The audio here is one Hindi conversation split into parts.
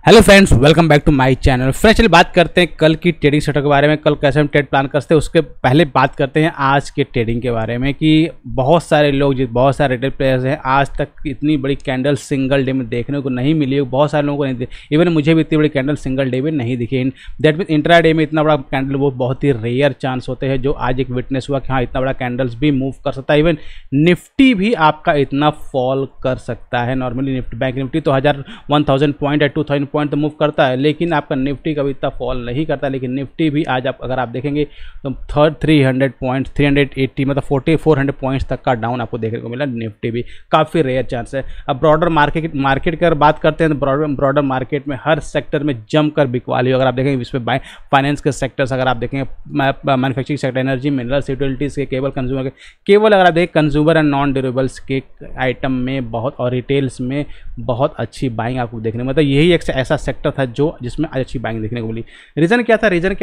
Hello friends, welcome back to my channel. Friends, चलिए बात करते हैं कल की ट्रेडिंग सेटअप के बारे में। कल कैसे हम ट्रेड प्लान करते हैं उसके पहले बात करते हैं आज के ट्रेडिंग के बारे में कि बहुत सारे लोग, बहुत सारे रिटेल प्लेयर्स हैं, आज तक इतनी बड़ी कैंडल सिंगल डे में देखने को नहीं मिली। बहुत सारे लोगों को नहीं दिखी, इवन मुझे भी इतनी बड़ी कैंडल सिंगल डे में नहीं दिखी। दैट मीन इंट्रा डे में इतना बड़ा कैंडल वो बहुत ही रेयर चांस होते हैं, जो आज एक विटनेस हुआ कि हाँ इतना बड़ा कैंडल्स भी मूव कर सकता है। इवन निफ्टी भी आपका इतना फॉल कर सकता है। नॉर्मली निफ्टी, बैंक निफ्टी तो 1000 पॉइंट या 2000 पॉइंट तो मूव करता है, लेकिन आपका निफ्टी कभी इतना फॉल नहीं करता। लेकिन निफ्टी भी आज अगर आप देखेंगे तो 300 पॉइंट्स, 380 मतलब 400 पॉइंट्स तक का डाउन आपको देखने को मिला। निफ्टी भी काफ़ी रेयर चांस है। अब ब्रॉडर मार्केट की अगर बात करते हैं तो ब्रॉडर मार्केट में हर सेक्टर में जमकर बिकवाली। अगर आप देखेंगे इसमें फाइनेंस के सेक्टर्स, अगर आप देखेंगे manufacturing sector, energy, minerals, utilities के, केबल, कंज्यूमर के, केवल अगर आप देखें कंज्यूमर एंड नॉन ड्यूरेबल्स के आइटम में बहुत और रिटेल्स में बहुत अच्छी बाइंग आपको देखने को मतलब यही एक ऐसा सेक्टर था जिसमें आज अच्छी बाइंग देखने को मिली। रीज़न क्या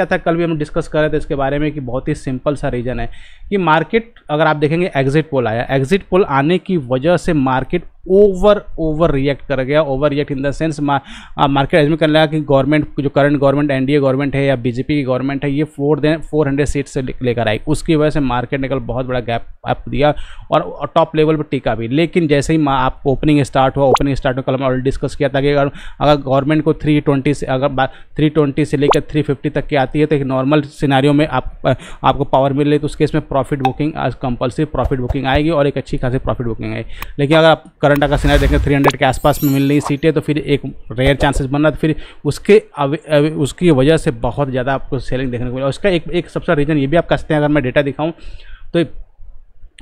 था? कल भी हम डिस्कस कर रहे थे इसके बारे में कि बहुत ही सिंपल सा रीज़न है कि मार्केट, अगर आप देखेंगे एग्जिट पोल आया, एग्जिट पोल आने की वजह से मार्केट ओवर रिएक्ट कर गया। Over react in the sense market assume कर लगा कि गवर्नमेंट, जो करंट गवर्नमेंट एनडीए गवर्नमेंट है या बीजेपी की गवर्नमेंट है, ये 400 सीट से लेकर आई। उसकी वजह से मार्केट ने कल बहुत बड़ा गैप अप दिया और टॉप लेवल पर टिका भी। लेकिन जैसे ही आप ओपनिंग स्टार्ट में कल हम ऑलरेडी डिस्कस किया था कि अगर गवर्नमेंट को 320 से, अगर 320 से लेकर 350 तक की आती है तो एक नॉर्मल सिनारियो में आपको पावर मिल रही है, तो उस केस में प्रॉफिट बुकिंग आज कंपल्सरी प्रॉफिट बुकिंग आएगी और एक अच्छी खासी प्रॉफिट बुकिंग आएगी। लेकिन अगर आप करंट अगर सिनारियो देखें 300 के आसपास में मिल रही सीटें, तो फिर एक रेयर चांसेस बन रहा, तो फिर उसकी वजह से बहुत ज़्यादा आपको सेलिंग देखने को मिला। उसका एक सबसे रीज़न ये भी आप कह सकते हैं, अगर मैं डेटा दिखाऊं तो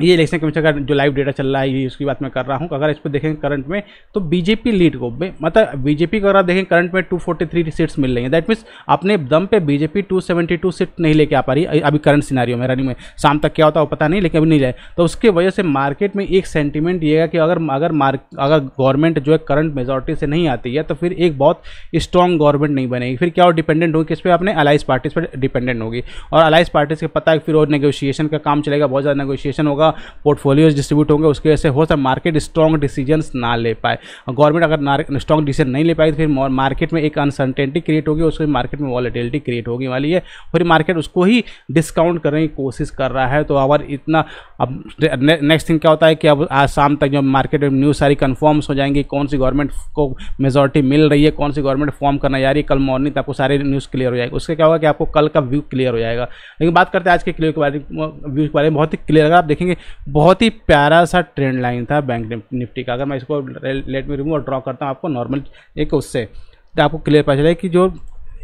ये इलेक्शन कमीशन का जो लाइव डेटा चल रहा है, ये उसकी बात मैं कर रहा हूँ। अगर इसको देखें करंट में तो बीजेपी लीड को, मतलब बीजेपी को अगर आप देखें करंट में 243 सीट्स मिल रही हैं। दैट मीन्स अपने दम पे बीजेपी 272 सीट नहीं लेके आ पा रही अभी करंट सिनारियो में, रनिंग में। शाम तक क्या होता है वो पता नहीं, लेकिन अभी नहीं जाए। तो उसकी वजह से मार्केट में एक सेंटीमेंट ये है कि अगर गवर्नमेंट जो है करंट मेजॉरिटी से नहीं आती है तो फिर एक बहुत स्ट्रॉन्ग गवर्नमेंट नहीं बनेगी। फिर क्या, और डिपेंडेंट होगी किस पे? अपने अलाइज पार्टीज पर डिपेंडेंट होगी। और अलाइज पार्टीज के पता है फिर और नेगोशिएशन का काम चलेगा, बहुत ज़्यादा नेगोशिएशन होगा, पोर्टफोलियोज डिस्ट्रीब्यूट होंगे। उसके वजह से हो सकता है मार्केट स्ट्रॉन्ग डिसीजंस ना ले पाए। गवर्नमेंट अगर स्ट्रॉन्ग डिसीजन नहीं ले पाई तो फिर मार्केट में एक अनसर्टेनिटी क्रिएट होगी, उसके मार्केट में वॉलेटिलिटी क्रिएट होगी वाली है। फिर मार्केट उसको ही डिस्काउंट करने की कोशिश कर रहा है। तो अगर इतना, अब नेक्स्ट थिंग क्या होता है कि अब आज शाम तक जब मार्केट में न्यूज़ सारी कन्फर्म्स हो जाएंगी, कौन सी गवर्नमेंट को मेजॉरिटी मिल रही है, कौन सी गवर्नमेंट फॉर्म करना जा रही है, कल मॉर्निंग तक आपको सारे न्यूज़ क्लियर हो जाएगी। उससे क्या होगा कि आपको कल का व्यू क्लियर हो जाएगा। लेकिन बात करते हैं आज के व्यू के बारे में, बहुत ही क्लियर। अगर आप देखेंगे बहुत ही प्यारा सा ट्रेंड लाइन था बैंक निफ्टी का। अगर मैं इसको लेट में रिमूव और ड्रॉ करता हूँ आपको नॉर्मल एक उससे, तो आपको क्लियर पता चले कि जो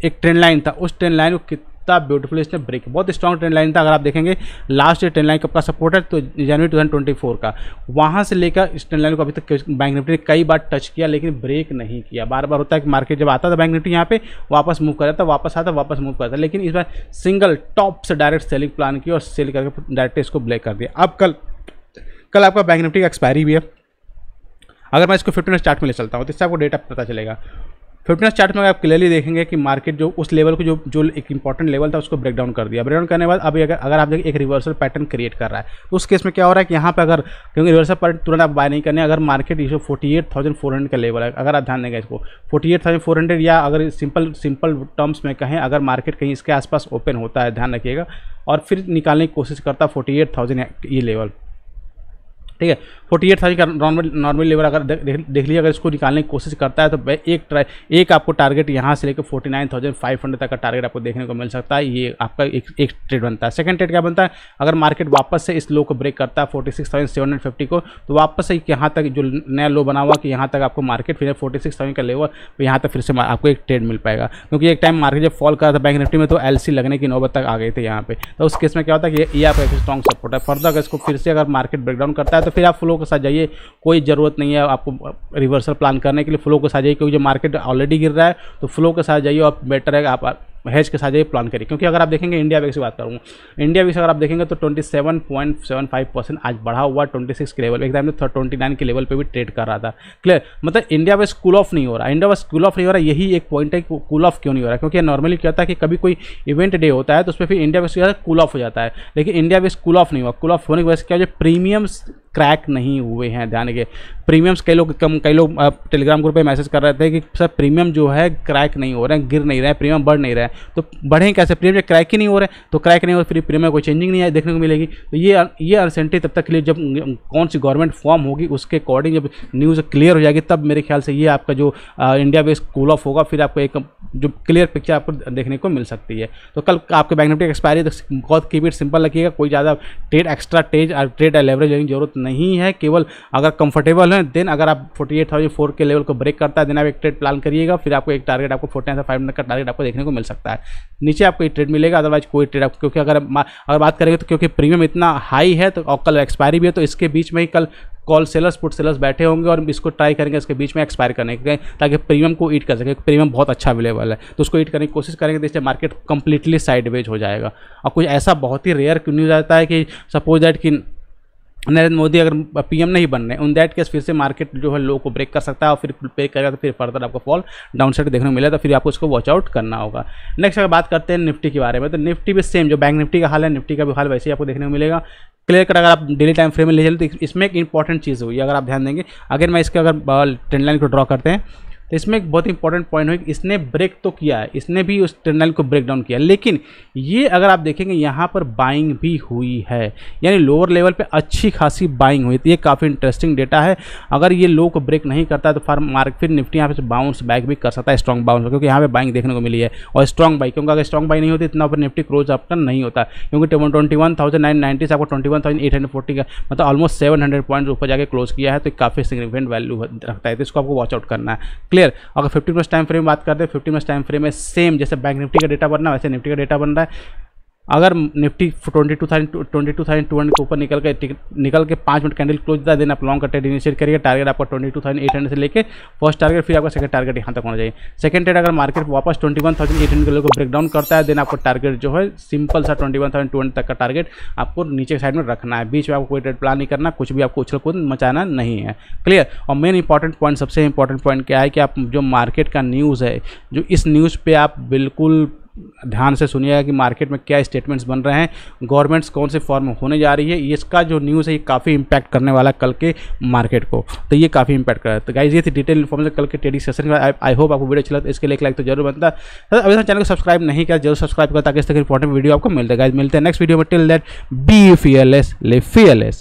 एक ट्रेंड लाइन था उस ट्रेंड लाइन को कितना ब्यूटीफुल इसने ब्रेक, बहुत स्ट्रॉन्ग ट्रेंड लाइन था। अगर आप देखेंगे लास्ट ट्रेंड लाइन कब का सपोर्ट है तो जनवरी 2024 का, वहाँ से लेकर इस ट्रेंड लाइन को अभी तक बैंक निफ्टी ने कई बार टच किया लेकिन ब्रेक नहीं किया। बार बार होता है कि मार्केट जब आता था बैंक निफ्टी यहाँ पे वापस मूव कर जाता, वापस आता, वापस मूव करता, लेकिन इस बार सिंगल टॉप से डायरेक्ट सेलिंग प्लान की और सेल करके डायरेक्ट इसको ब्रेक कर दिया। अब कल आपका बैंक निफ्टी का एक्सपायरी भी है। अगर मैं इसको 15 मिनट चार्ट में ले चलता हूँ तो इससे आपको डेटा पता चलेगा। 15 मिनट चार्ट में आप क्लियरली देखेंगे कि मार्केट जो उस लेवल को जो एक इंपॉर्टेंट लेवल था उसको ब्रेक डाउन कर दिया। ब्रेक डाउन करने के बाद अभी अगर आप देखिए एक रिवर्सल पैटर्न क्रिएट कर रहा है, तो उस केस में क्या हो रहा है कि यहाँ पे अगर, क्योंकि रिवर्सल पैटर्न तुरंत आप बाय नहीं करने, अगर मार्केट इशू 48,400 का लेवल है, अगर आप ध्यान देंगे इसको 48,400, या अगर सिंपल टर्म्स में कहें, अगर मार्केट कहीं इसके आसपास ओपन होता है, ध्यान रखिएगा, और फिर निकालने की कोशिश करता 48,000 ये लेवल, ठीक है, 48,000 का नॉर्मल लेवल अगर देख लीजिए, अगर इसको निकालने की कोशिश करता है तो एक आपको टारगेट यहाँ से लेकर 49,500 तक का टारगेट आपको देखने को मिल सकता है। ये आपका एक ट्रेड बनता है। सेकंड ट्रेड क्या बनता है? अगर मार्केट वापस से इस लो को ब्रेक करता है 46,750 को, तो वापस से यहाँ तक जो नया लो बना हुआ कि यहाँ तक आपको मार्केट फिर 46,000 का लेवल, तो यहाँ तक फिर से आपको एक ट्रेड मिल पाएगा। क्योंकि एक टाइम मार्केट जब फॉल कर रहा था बैंक निफ्टी में तो LC लगने की नौबत तक आ गए थे यहाँ पे। तो उस केस में क्या होता है कि ये आपका एक स्ट्रॉन्ग सपोर्ट है। फर्दर अगर इसको फिर से अगर मार्केट ब्रेकडाउन करता है तो फिर आप फ्लो के साथ जाइए, कोई ज़रूरत नहीं है आपको रिवर्सल प्लान करने के लिए। फ्लो के साथ जाइए, क्योंकि जो मार्केट ऑलरेडी गिर रहा है तो फ्लो के साथ जाइए और बेटर है आप हेज के साथ जाइए, प्लान करिए। क्योंकि अगर आप देखेंगे इंडिया वेक्स की बात करूँगा, इंडिया वेक्स अगर आप देखेंगे तो 27.75% आज बढ़ा हुआ 26 के लेवल, एक टाइम में 29 के लेवल पे भी ट्रेड कर रहा था। क्लियर, मतलब इंडिया वेक्स कूल ऑफ नहीं हो रहा, इंडिया वेक्स कूल ऑफ नहीं हो रहा। यही एक पॉइंट है कि कूल ऑफ क्यों नहीं हो रहा, क्योंकि नॉर्मली क्या होता है कि कभी कोई इवेंट डे होता है तो उस पर फिर इंडिया वेक्स कूल ऑफ हो जाता है, लेकिन इंडिया वेक्स कूल ऑफ नहीं हुआ। कूल ऑफ होने की वजह से क्या, जो प्रीमियम्स क्रैक नहीं हुए हैं। ध्यान रखिए, प्रीमियम्स कई लोग टेलीग्राम ग्रुप पे मैसेज कर रहे थे कि सर प्रीमियम जो है क्रैक नहीं हो रहे हैं, गिर नहीं रहे हैं, प्रीमियम बढ़ नहीं रहे हैं। तो बढ़ें कैसे? प्रीमियम क्रैक ही नहीं हो रहे, तो क्रैक नहीं हो फिर प्रीमियम कोई चेंजिंग नहीं है देखने को मिलेगी। तो ये अनसर्टेनिटी तब तक के लिए जब कौन सी गवर्नमेंट फॉर्म होगी उसके अकॉर्डिंग जब न्यूज़ क्लियर हो जाएगी तब मेरे ख्याल से ये आपका जो इंडिया बेस्ड कूल ऑफ होगा, फिर आपको एक जो क्लियर पिक्चर आपको देखने को मिल सकती है। तो कल आपके बैंक निफ्टी एक्सपायरी तो बहुत कीप इट सिंपल रखिएगा, कोई ज़्यादा ट्रेड एक्स्ट्रा ट्रेड लेवरेज लेने की जरूरत नहीं है। केवल अगर कंफर्टेबल है देन अगर आप 48,004 के लेवल को ब्रेक करता है देन आप एक ट्रेड प्लान करिएगा, फिर आपको एक टारगेट आपको 49,500 का टारगेट आपको देखने को मिल सकता है। नीचे आपको एक ट्रेड मिलेगा, अदरवाइज कोई ट्रेड आपको, क्योंकि अगर बात करेंगे तो क्योंकि प्रीमियम इतना हाई है तो और कल एक्सपायरी भी है, तो इसके बीच में ही कल कॉल सेलर्स पुट सेलर्स बैठे होंगे और इसको ट्राई करेंगे इसके बीच में एक्सपायर करने के, ताकि प्रीमियम को ईट कर सके। प्रीमियम बहुत अच्छा अवेलेबल है तो उसको ईट करने की कोशिश करेंगे, तो इससे मार्केट कंप्लीटली साइडवेज हो जाएगा। और कुछ ऐसा बहुत ही रेयर न्यूज़ आता है कि सपोज दैट कि नरेंद्र मोदी अगर पीएम नहीं बन रहे, उन दैट केस फिर से मार्केट जो है लो को ब्रेक कर सकता है और फिर ब्रेक करेगा तो फिर फर्दर आपको फॉल डाउन साइड देखने को मिलेगा, तो फिर आपको उसको वॉच आउट करना होगा। नेक्स्ट अगर बात करते हैं निफ्टी के बारे में, तो निफ्टी भी सेम जो बैंक निफ्टी का हाल है, निफ्टी का भी हाल वैसे ही आपको देखने को मिलेगा। क्लियर कट अगर आप डेली टाइम फ्रेम में ले चले तो इसमें एक इंपॉर्टेंट चीज़ हुई, अगर आप ध्यान देंगे, अगर मैं इसके अगर ट्रेंड लाइन को ड्रॉ करते हैं तो इसमें एक बहुत इंपॉर्टेंट पॉइंट है कि इसने ब्रेक तो किया है, इसने भी उस ट्रेंड लाइन को ब्रेक डाउन किया, लेकिन ये अगर आप देखेंगे यहाँ पर बाइंग भी हुई है, यानी लोअर लेवल पे अच्छी खासी बाइंग हुई थी। ये काफ़ी इंटरेस्टिंग डेटा है। अगर ये लो को ब्रेक नहीं करता है तो फिर निफ्टी यहाँ पे बाउंस बैक भी कर सकता है, स्ट्रॉन्ग बाउंस, क्योंकि यहाँ पे बाइंग देखने को मिली है और स्ट्रॉन्ग बाई, क्योंकि अगर स्ट्रॉन्ग बाई नहीं होती इतना ऊपर निफ्टी क्लोज आपका नहीं होता, क्योंकि 21,990 से आपको 21,840 का मतलब ऑलमोस्ट 700 पॉइंट ऊपर जाके क्लोज किया है, तो काफ़ी सिग्निफिकेंट वैल्यू रखता है, तो इसको आपको वॉच आउट करना है। क्लियर। अगर 15 मिनट्स टाइम फ्रेम बात करते हैं, 15 मिनट्स टाइम फ्रेम में सेम जैसे बैंक निफ्टी का डेटा बन रहा है वैसे निफ्टी का डेटा बन रहा है। अगर निफ्टी 22,200 के ऊपर निकल के 5 मिनट कैंडल क्लोज देता है देन आप लॉन्ग का ट्रेड इनिशिएट करिए। टारगेट आपका 22,800 से लेके फर्स्ट टारगेट, फिर आपका सेकंड टारगेट यहाँ तक होना चाहिए। सेकंड ट्रेड अगर मार्केट वापस 21,800 के लेवल को ब्रेक डाउन करता है देन आपको टारगेट जो है सिंपल सा 21,200 तक का टारगेट आपको नीचे साइड में रखना है। बीच में आपको कोई ट्रेड प्लान नहीं करना, कुछ भी आपको उछल कूद मचाना नहीं है। क्लियर। और मेन इंपॉर्टेंट पॉइंट, सबसे इंपॉर्टेंट पॉइंट क्या है कि आप जो मार्केट का न्यूज़ है, जो इस न्यूज़ पे आप बिल्कुल ध्यान से सुनिएगा कि मार्केट में क्या स्टेटमेंट्स बन रहे हैं, गवर्नमेंट्स कौन से फॉर्म होने जा रही है, इसका जो न्यूज़ है ये काफ़ी इंपैक्ट करने वाला है कल के मार्केट को, तो ये काफ़ी इंपैक्ट कर रहा है। तो गाइस ये थी डिटेल इन्फॉर्मेशन कल के ट्रेडिंग सेशन का। आई होप आपको वीडियो अच्छा लगा, इसके लिए एक लाइक तो जरूर बनता है। अभी तक चैनल को सब्सक्राइब नहीं किया जरूर सब्सक्राइब करें ताकि इस तरह इंपॉर्टेंट वीडियो आपको मिलता है। गाइस मिलते हैं नेक्स्ट वीडियो में, till that be fearless, live fearless.